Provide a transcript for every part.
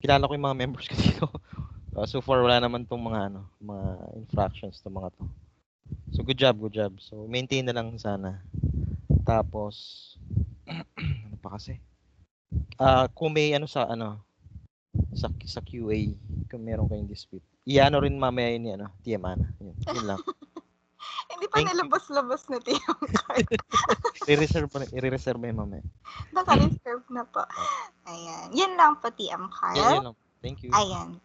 kilala ko yung mga members ko dito. So far, wala naman tong mga infractions tong mga to. So, good job. So, maintain na lang sana. Tapos, ano pa kasi? Kung may sa QA, kung meron kayong dispute, i-ano rin mamaya yun, TM Ana. Yun lang. Hindi pa nilabas-labas na yung card. I-reserve mo yun mamaya. Naka-reserve na po. Ayan. Yun lang po, TM Carl. Yun lang. Thank you. Ayan.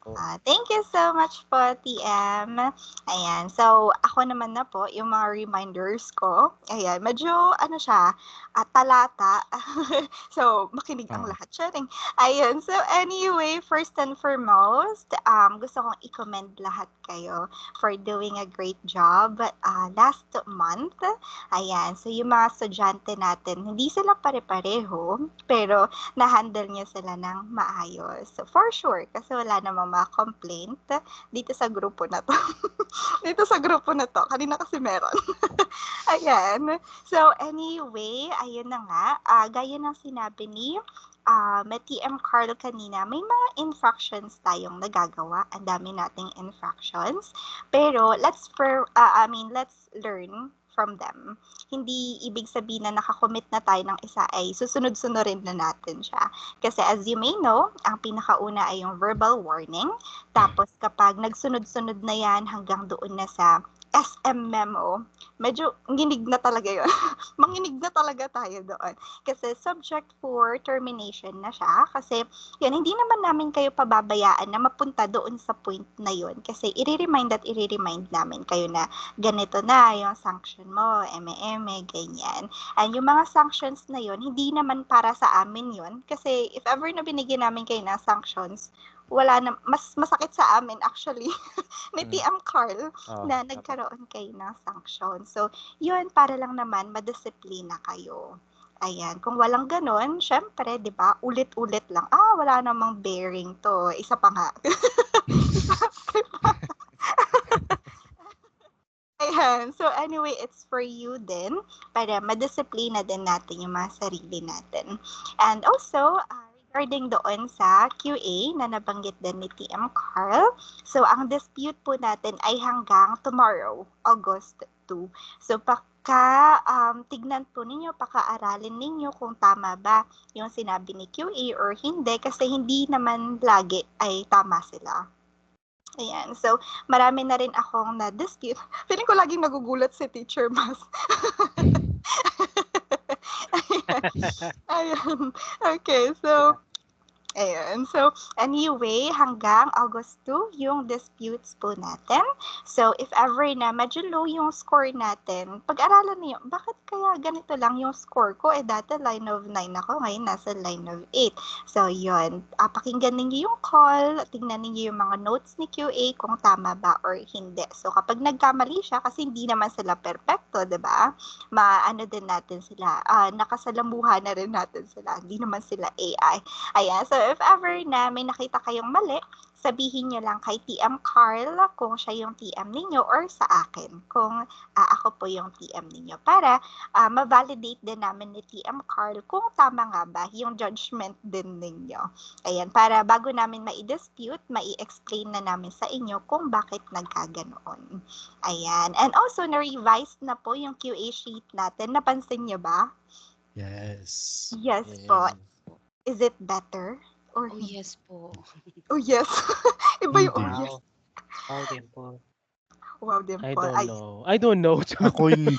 Thank you so much po, TM. Ayan. So, ako naman na po, yung mga reminders ko. Ayan. Medyo, siya, talata. So, makinig ang lahat. Sharing. Ayan. So, anyway, first and foremost, gusto kong i-commend lahat kayo for doing a great job last month. Ayan. So, yung mga estudyante natin, hindi sila pare-pareho, pero na-handle niya sila ng maayos. So, for sure, kasi wala namang mga complaint dito sa grupo na to. Kanina kasi meron. Ayan. So, anyway, ayun na nga. Gaya ng sinabi ni TM Carl kanina, may mga infractions tayong nagagawa. Ang dami nating infractions. Pero, let's learn from them. Hindi ibig sabihin na nakakommit na tayo ng isa ay susunod-sunurin na natin siya. Kasi as you may know, ang pinakauna ay yung verbal warning. Tapos kapag nagsunod-sunod na yan hanggang doon na sa SM memo, medyo nginig na talaga yun. Manginig na talaga tayo doon. Kasi subject for termination na siya. Kasi yun, hindi naman namin kayo pababayaan na mapunta doon sa point na yun. Kasi i-remind namin kayo na ganito na yung sanction mo, eme, ganyan. And yung mga sanctions na yun, hindi naman para sa amin yun. Kasi if ever na binigyan namin kayo ng sanctions, wala na, mas masakit sa amin actually ni TM Carl na nagkaroon kayo ng sanction. So, yun para lang naman madisiplina kayo. Ayan, kung walang ganon, syempre, di ba, ulit-ulit lang. Wala namang bearing to. Isa pa nga. Ayan. So, anyway, it's for you din para madisiplina din natin yung mga sarili natin. And also, regarding doon sa QA na nabanggit din ni TM Carl, so ang dispute po natin ay hanggang tomorrow, August 2. So, tignan po ninyo, paka-aralin ninyo kung tama ba yung sinabi ni QA or hindi kasi hindi naman lagi ay tama sila. Ayan. So, marami na rin akong na-dispute. Feeling ko laging nagugulat si Teacher Mas. Ayan. Okay. So, ayan. So, anyway, hanggang August 2, yung disputes po natin. So, if ever na medyo low yung score natin, pag-aralan niyo, bakit kaya ganito lang yung score ko? Dati line of 9 ako, ngayon nasa line of 8. So, yun. Pakinggan ninyo yung call, tingnan ninyo yung mga notes ni QA kung tama ba or hindi. So, kapag nagkamali siya, kasi hindi naman sila perfecto, diba? Maano din natin sila, nakasalamuha na rin natin sila. Hindi naman sila AI. Ayan, so if ever na may nakita kayong mali, sabihin nyo lang kay TM Carl kung siya yung TM ninyo or sa akin kung ako po yung TM ninyo para ma-validate din namin ni TM Carl kung tama nga ba yung judgment din ninyo. Ayan, para bago namin mai-dispute, mai-explain na namin sa inyo kung bakit nagkaganoon. Ayan, and also na-revise na po yung QA sheet natin. Napansin nyo ba? Yes. Yes po. Is it better? Or yes po. Oh, yes. Iba yung yes. Wow, Dimple. Wow, Dimple. I don't know. Ako hindi.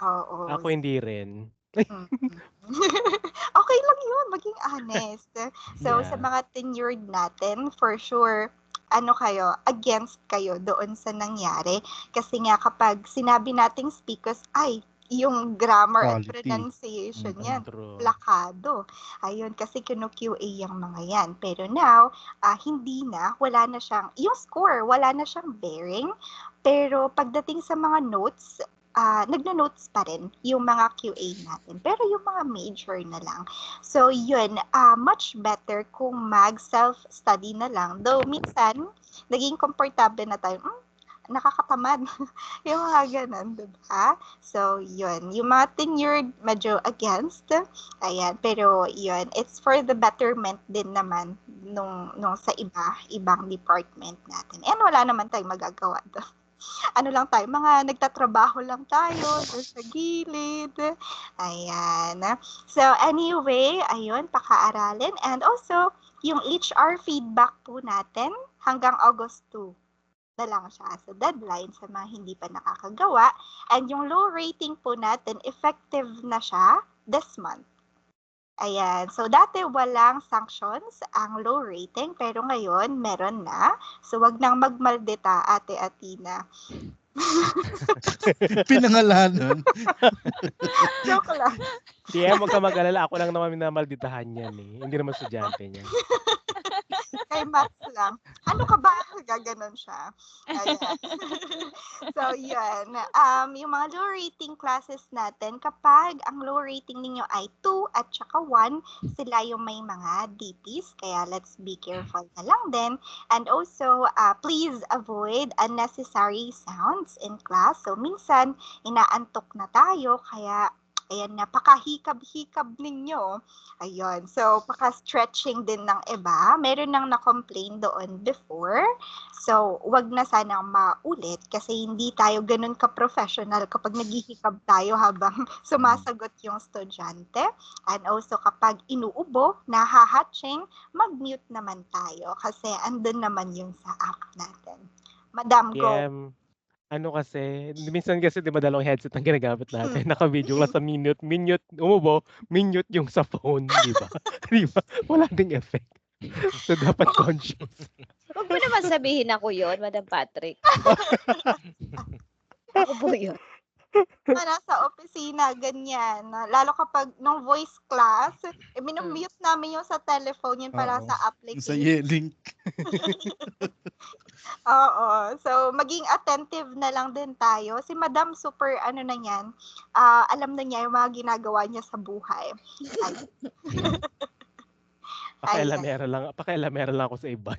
Oo. Ako hindi rin. Okay lang yun, maging honest. So, sa mga tenured natin, for sure, against kayo doon sa nangyari. Kasi nga kapag sinabi nating speakers, yung grammar at pronunciation yan, plakado. Ayun, kasi kinu-QA yung mga yan. Pero now, hindi na, wala na siyang, yung score, wala na siyang bearing. Pero pagdating sa mga notes, nagno-notes pa rin yung mga QA natin. Pero yung mga major na lang. So, yun, much better kung mag-self-study na lang. Though, minsan, naging komportable na tayo, nakakatamad. Yung mga ganun, diba? So, yun. Yung mga tenured, medyo against. Ayan. Pero, yun. It's for the betterment din naman nung sa ibang department natin. And wala naman tayong magagawa doon. Ano lang tayo, mga nagtatrabaho lang tayo doon sa gilid. Ayan. So, anyway, ayun, paka-aralin. And also, yung HR feedback po natin hanggang August 2 na lang siya. So, deadline sa mga hindi pa nakakagawa. And yung low rating po natin, effective na siya this month. Ayan. So, dati walang sanctions ang low rating, pero ngayon meron na. So, wag nang magmaldita, Ate Atina. Pinangalanan. Joke lang. TM, huwag ka mag-alala. Ako lang naman minamalditahan yan eh. Hindi naman estudyante niya. Kay Max lang. Ano ka ba? Gaganon siya. Ayan. So, yun. Yung mga low rating classes natin, kapag ang low rating ninyo ay 2 at saka 1, sila yung may mga DPs. Kaya let's be careful na lang din. And also, please avoid unnecessary sounds in class. So, minsan, inaantok na tayo. Kaya, ayan, napakahikab-hikab ninyo. Ayun. So, paka-stretching din ng iba. Meron nang na-complain doon before. So, wag na sanang maulit kasi hindi tayo ganun ka-professional kapag naghihikab tayo habang sumasagot yung estudyante. And also, kapag inuubo, nahahatching, mag-mute naman tayo kasi andun naman yung sa app natin. Madam, go. TM, ano kasi, minsan kasi di ba dalawang headset ang ginagamit natin. Naka-video lang sa minute, umubo, minute yung sa phone, di ba? Di ba? Wala ding effect. So, dapat conscious. Huwag mo naman sabihin ako yun, Madam Patrick. Ako po yun. Nasa opisina, ganyan. Lalo kapag nung voice class, minumute namin yung sa telephone, yun para Oo. sa Sa application. Yelink. Oo. So, maging attentive na lang din tayo. Si Madam super, ano na yan, alam na niya yung mga ginagawa niya sa buhay. Pakialamera lang ako sa iba.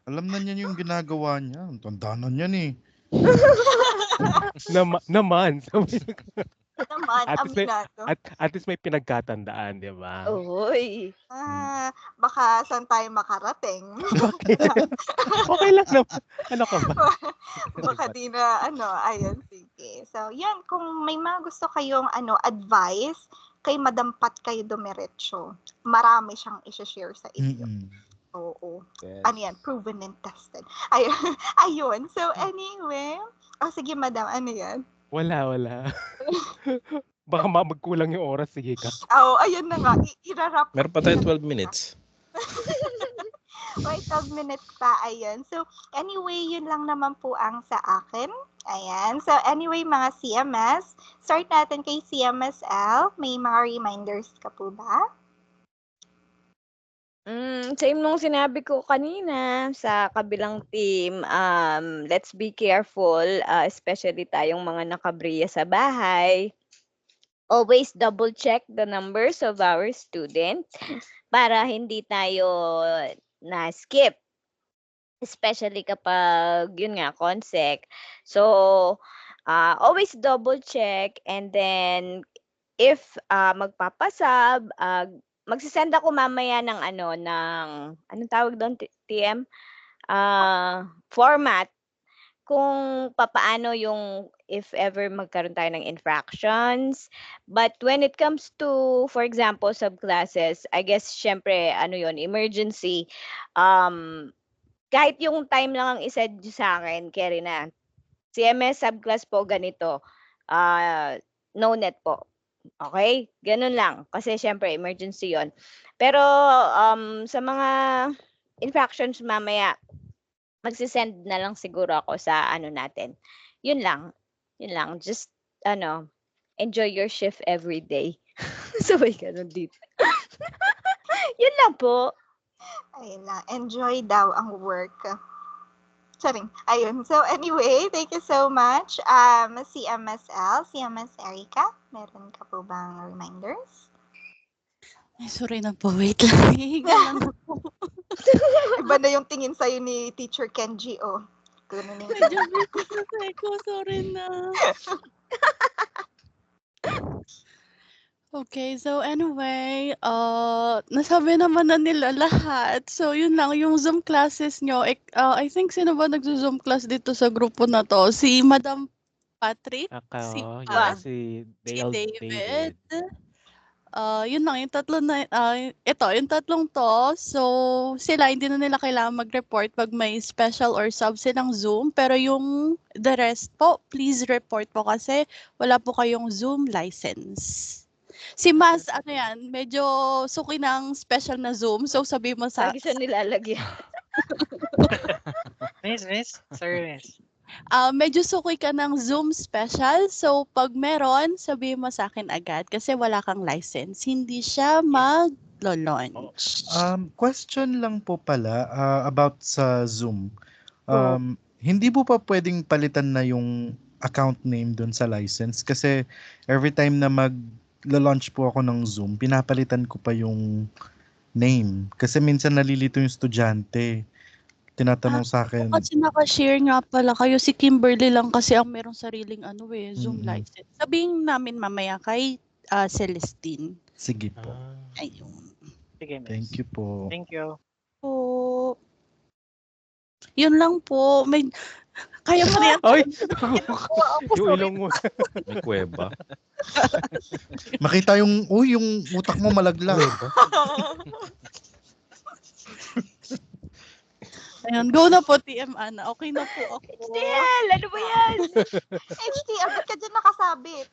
Alam na niya yung ginagawa niya. Tanda na niyan eh. Naman. Naman, At least may- aminado. At least may pinagkatandaan, di ba? Uy. Baka saan tayo makarating. Okay lang naman. Ano ka ba? Baka di na, ayun, sige. So, yan, kung may mga gusto kayong, advice, kay Madam Pat kayo dumiretso. Marami siyang i-share sa inyo. Mm-mm. Oo. Yes. Ano yan? Proven and tested. Ayun. So, anyway. Sige, Madam. Ano yan? Wala. Baka magkulang yung oras. Sige ka. Ayun na nga. Irarap. Meron pa tayo 12 minutes. Wait, 12 minutes pa. Ayun. So, anyway, yun lang naman po ang sa akin. Ayan. So, anyway, mga CMS, start natin kay CMSL. May mga reminders ka po ba? Same nung sinabi ko kanina sa kabilang team, let's be careful, especially tayong mga nakabriya sa bahay. Always double check the numbers of our students para hindi tayo na-skip. Especially kapag, yun nga, consec. So, always double check and then if magpapasab, magsisend ako mamaya ng anong tawag doon, TM? Format kung papaano yung if ever magkaroon tayo ng infractions. But when it comes to, for example, subclasses, I guess, syempre, emergency, kahit yung time lang ang iset sa akin, carry na. CMS subclass po ganito, no net po. Okay? Ganun lang. Kasi syempre, emergency yon. Pero sa mga infractions mamaya, magsisend na lang siguro ako sa natin. Yun lang. Just, enjoy your shift every day. Sabay ganun dito. Yun lang po. Ayun lang. Enjoy daw ang work. Charing. Ayun. So, anyway, thank you so much. CMSL, CMS Erica, meron ka po bang reminders? Ay, sorry na po. Wait lang. Hihinga lang ako. Iba na yung tingin sa'yo ni Teacher Kenji, oh. Kunin yung Medyo busy kasi ako. Sorry na. Okay, so anyway, nasabi naman na nila lahat. So yun lang, yung Zoom classes nyo. I think sino ba nagzo-Zoom class dito sa grupo na to? Si Madam Patrick, si Ako, Paz, si si Dale David. Yun lang, yung tatlo na, yung tatlong to. So sila, hindi na nila kailangan mag-report pag may special or sub silang Zoom. Pero yung the rest po, please report po kasi wala po kayong Zoom license. Si Mas, ano yan, medyo suki ng special na Zoom. So, sabi mo sa... Lagi siya nilalagyan. Miss. Sorry, miss. Medyo suki ka ng Zoom special. So, pag meron, sabi mo sa akin agad kasi wala kang license. Hindi siya mag-launch. Question lang po pala about sa Zoom. Go. Hindi po pa pwedeng palitan na yung account name dun sa license kasi every time na mag-launch po ako ng Zoom, pinapalitan ko pa yung name. Kasi minsan nalilito yung estudyante. Tinatanong sa akin. Kasi naka-share nga pala kayo. Si Kimberly lang kasi ang merong sariling Zoom Mm-mm. license. Sabihin namin mamaya kay Celestine. Sige po. Ayun. Sige, miss. Thank you po. Thank you. Po. Yun lang po. Kaya mo na yan. Ay! Yung ilong mo. May kuweba. Makita yung utak mo malaglag. Ayun, go na po, TM Ana. Okay na po ako. HDL, ano ba yan? HDL, ba't ka dyan nakasabit?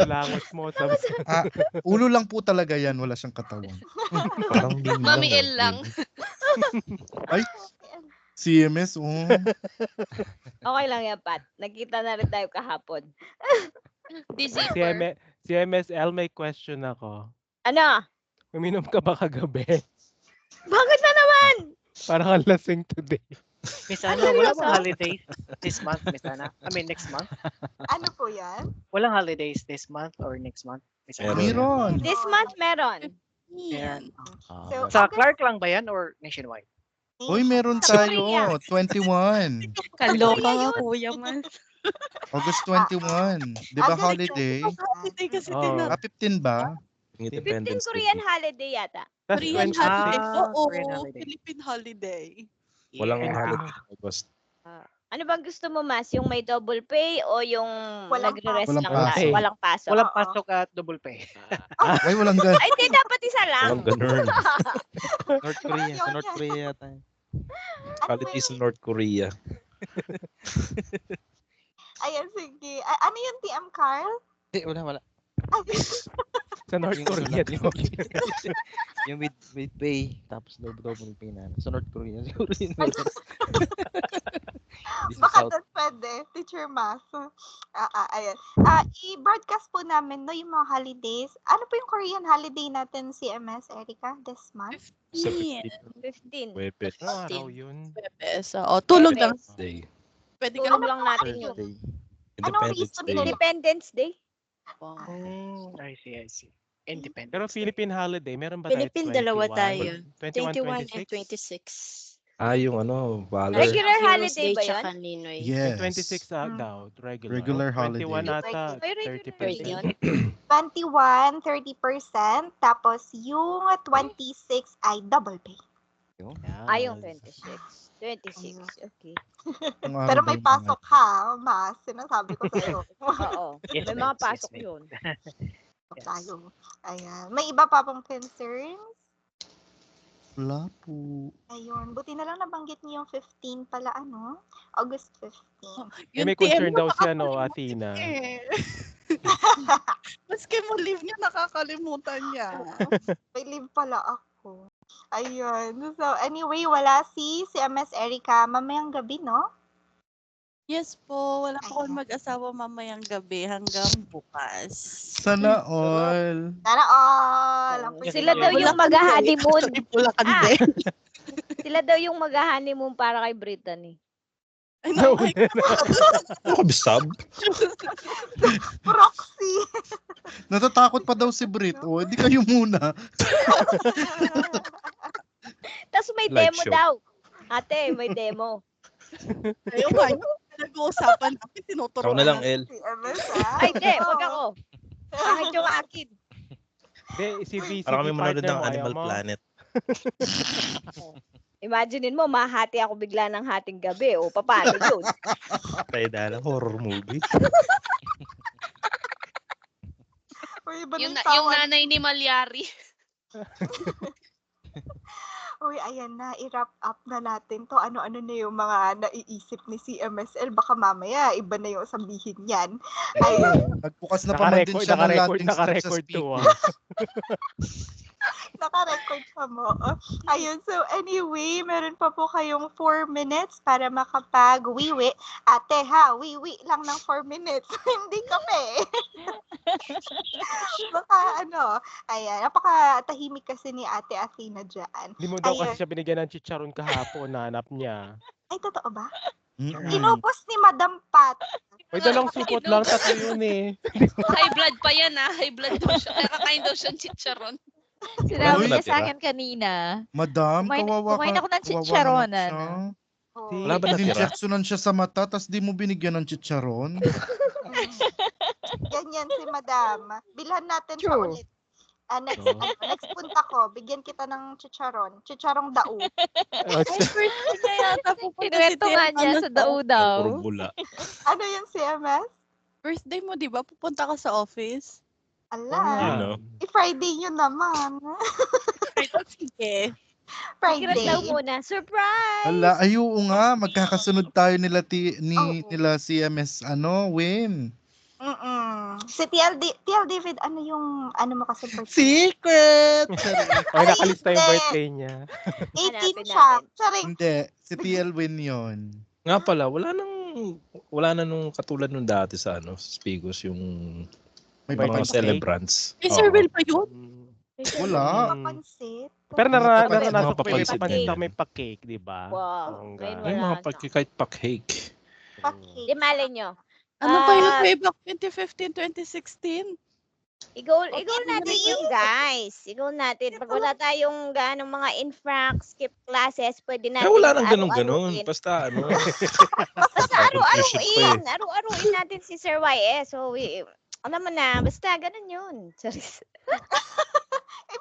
Langos mo. Sabi. Ulo lang po talaga yan, wala siyang katawan. Parang din Mami L lang. Ay, CMS, Okay lang yan, Pat. Nagkita na rin tayo kahapon. Busy Si, for... si MSL, may question ako. Ano? Uminom ka ba kagabi? Bakit na naman? Parang ang lasing today. Miss Ana, wala bang holidays this month, Miss Ana? next month? Ano po yan? Walang holidays this month or next month? Miss Ana? Meron. This month meron. Yan. So, Sa Clark lang ba yan or nationwide? Uy, meron tayo. 21. Kaloka ka, Kuya Mas. August 21. Di ba holiday? Holiday kasi Oh. tinatawag. 15 ba? 15 Independence Korean Day. holiday yata. Tas Korean 26. holiday. Oo, Korean holiday. Philippine holiday. Walang Yeah. holiday sa August. Ano bang gusto mo, Mas? Yung may double pay o yung Walang nagre-rest Walang lang pasok. tayo? Walang pasok. Walang Oo. pasok at double pay. Ay, walang gan. Ay, di, dapat isa lang. Walang ganun. North Korea. Sa North Korea yata. Holiday sa North Korea. Ayan, sige. Ano yung TM Carl? Hindi, wala. Sa North Yung Korea. sunod, yung with pay, tapos double pay na. Sa North Korea, siguro yun. This is Baka South. doon pwede. Teacher Mas. Ayan. I-broadcast po namin no, yung mga holidays. Ano po yung Korean holiday natin, CMS, Erica, this month? Sa 15. 15. Webes Ano araw yun? Bebes. Tulog lang. Day. Pwede ka Tulog lang natin yun. Thursday. Independence reason Day. nila? Independence Day? I see. Independent. Pero Philippine holiday, meron ba tayo? Philippine, dalawa 21? tayo. 21, 21 and 26? 26. Yung Valor. Regular holiday ba yun? Tsaka Ninoy. Yes. 26 daw, regular. Regular 21 holiday. ata, May regular 30%. yun. 21, 30%. Tapos yung 26 ay double pay. Yung 26. 26, okay. Kung araw Pero ba may yung pasok mga- ha, Mas. Sinasabi ko sa'yo. Oo. Yes, May mga yes, pasok yes, yun. Yes. Tayo. Ayan. May iba pa pong concerns? Wala po. Ayun. Buti na lang nabanggit niyo yung 15 pala, ano? August 15. Eh, may concern daw si Athena. Maski mo leave niya, nakakalimutan niya. May leave pala ako. Ayun. So, anyway, wala si MS Erica mamayang gabi, no? Yes po, wala po akong mag-asawa mamayang gabi hanggang bukas. Sana all. Sana all. Ang Sila pwede daw naman. yung mag-honeymoon. Bulacan Ah. din. Sila daw yung mag-honeymoon para kay Brittany. Ay, no, ay, Sub? Proxy. Natatakot pa daw si Brit. Di kayo muna. Tapos may Live demo show. daw. Ate, may demo. Ayaw nga yun. Nag-uusapan namin, tinuturuan Ikaw na lang, namin. El. Si MS, ah. Ay, hindi, wag ako. Bakit yung akin? Hindi, si V, si Para kami V manood partner ng mo, ayaw Animal mo. Planet. Imaginein mo, mahati ako bigla ng hating gabi. O, paano yun? Tayo dala, horror movie. Uy, iba na Yung, yung yung tawa. nanay ni Malyari. Uy, ayan na, i-wrap up na natin to. Ano-ano na yung mga naiisip ni CMSL. Baka mamaya, iba na yung sabihin yan. Ayun, Nagbukas na pa man din siya ng landing strip sa Naka-record to. speaker. naka-record pa mo. Ayun, so anyway, meron pa po kayong 4 minutes para makapag-wiwi. Ate ha, wiwi lang ng 4 minutes. Hindi kape. Baka ayan, napaka-tahimik kasi ni Ate Athena dyan. Hindi mo daw Ayun. kasi siya binigyan ng chicharon kahapon, nahanap niya. Ay, totoo ba? Mm-mm. Inubos ni Madam Pat. May dalang supot lang, tatlo yun eh. High blood pa yan ah. High blood daw siya. Kaya kakain daw siya ng chicharon. Uy, Sinabi niya sa natira. akin kanina. Madam, Kumain- kawawa kumain ka. ako ng kawawa chicharon, naman siya. Oh. Wala ba natira? Ininjectionan siya sa mata, tas di mo binigyan ng chicharon. Ganyan si Madam. Bilhan natin siya True. ulit. Next, Oo. next punta ko, bigyan kita ng chicharon. Chicharong dao. Ay, birthday niya yata pupunta si Kinuwento nga niya Diana sa daw daw. Puro bula. Ano yung CMS? Birthday mo, di ba? Pupunta ka sa office. Ala, Yun, no? i-Friday yun naman. Sige. Secret daw Friday. muna. Surprise! Ala, ayoo nga, magkakasunod tayo nila Oo. nila CMS Win. Si TL David, ano yung, mo kasi birthday? Secret! Okay, nakalista yung hindi. birthday niya. 18 Hanapin siya. natin. Charing. Hindi, si TL Win yun. Nga pala, wala na nung katulad nung dati sa sa Spigos yung May May mga cake? celebrants. May Oo. Sir Will pa yun? Wala. Papansit. Pero Mga naranasan ko yung may papansit papansit din. na may pa-cake, di ba? Wow. Bongga. Ngayon Ay, wala mga na. kahit pa-cake. Pakik. Di malay nyo. Ano pa yun? Ah, Way back 2015, 2016? I-goal natin yung guys. I-goal natin. Pag wala tayong ganong mga infrac, skip classes, pwede Ay, natin wala nang ganun. araw-aruin. Basta Basta Inclusive pa araw-aruin. Araw-aruin natin si Sir YS. So, alam mo na, basta ganun yun. Charis.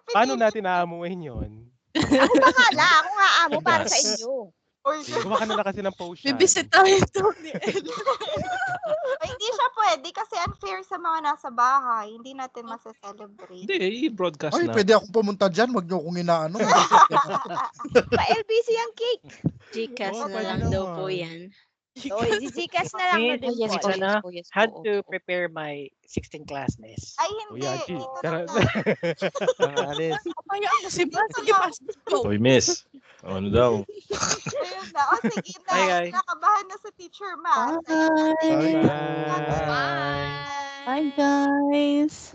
Paano natin aamuin yun? Ako bahala. Ako nga amo para sa inyo. Or, Gawa ka na lang kasi ng potion. Bibisitahin to ni El. ay, hindi siya pwede kasi unfair sa mga nasa bahay. Hindi natin masa-celebrate. Hindi, i-broadcast Ay, na. pwede akong pumunta dyan. Wag niyo akong inaano. Pa-LBC ang cake. Gcash Oo, na pwede lang daw naman. po yan. So, zizikas na lang na din Yes, po. Sana Yes, had oo, to oo. prepare my 16 classmates. Ay, O hindi. Yachi, Dito tara. lang na. Nakaalis. Papayaan mo si Brad. Sige, pasok go. Oy, miss. Ano daw? Ayun na. O, sige na. Bye, guys. Nakabahan na sa teacher, ma. Bye. Bye. Bye. Bye, guys.